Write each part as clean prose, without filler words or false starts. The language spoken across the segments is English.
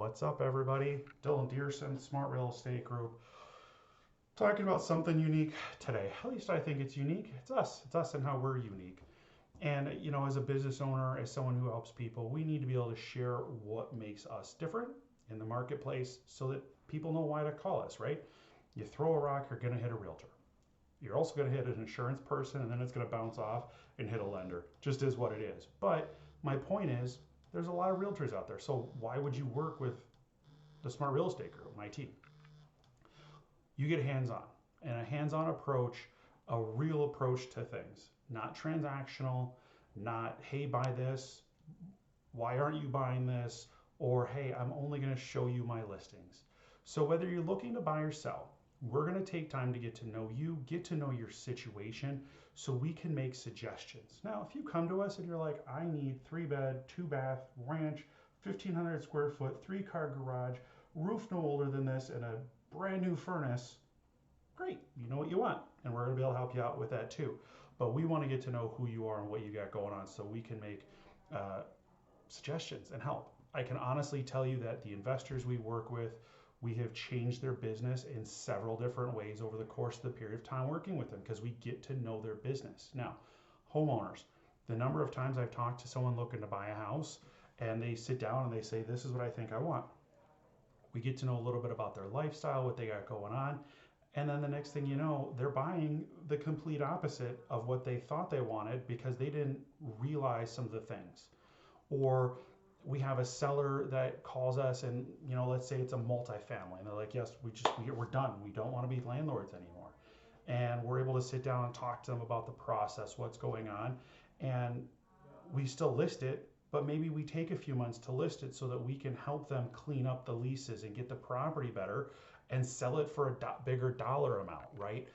What's up, everybody? Dylan Dearson, Smart Real Estate Group, talking about something unique today. At least I think it's unique. It's us. It's us and how we're unique. And, as a business owner, as someone who helps people, we need to be able to share what makes us different in the marketplace so that people know why to call us, right? You throw a rock, you're going to hit a realtor. You're also going to hit an insurance person, and then it's going to bounce off and hit a lender. Just is what it is. But my point is, there's a lot of realtors out there. So why would you work with the Smart Real Estate Group, my team? You get hands-on, and a hands-on approach, a real approach to things, not transactional, not, hey, buy this, why aren't you buying this, or hey, I'm only going to show you my listings. So whether you're looking to buy or sell, we're going to take time to get to know you, get to know your situation, so we can make suggestions. Now, if you come to us and you're like, I need 3-bed, 2-bath, ranch, 1,500 square foot, 3-car garage, roof no older than this, and a brand new furnace, great, you know what you want, and we're going to be able to help you out with that too. But we want to get to know who you are and what you got going on so we can make suggestions and help. I can honestly tell you that the investors we work with, we have changed their business in several different ways over the course of the period of time working with them because we get to know their business. Now, homeowners, the number of times I've talked to someone looking to buy a house and they sit down and they say, this is what I think I want. We get to know a little bit about their lifestyle, what they got going on. And then the next thing you know, they're buying the complete opposite of what they thought they wanted because they didn't realize some of the things. Or we have a seller that calls us and, let's say it's a multifamily and they're like, yes, we're done. We don't want to be landlords anymore. And we're able to sit down and talk to them about the process, what's going on. And we still list it, but maybe we take a few months to list it so that we can help them clean up the leases and get the property better and sell it for a bigger dollar amount, right?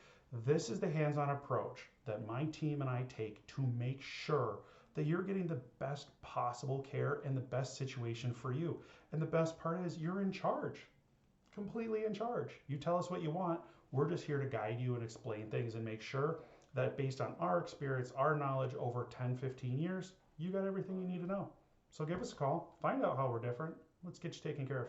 This is the hands-on approach that my team and I take to make sure that you're getting the best possible care and the best situation for you. And the best part is you're in charge, completely in charge. You tell us what you want. We're just here to guide you and explain things and make sure that based on our experience, our knowledge over 10, 15 years, you got everything you need to know. So give us a call, find out how we're different. Let's get you taken care of.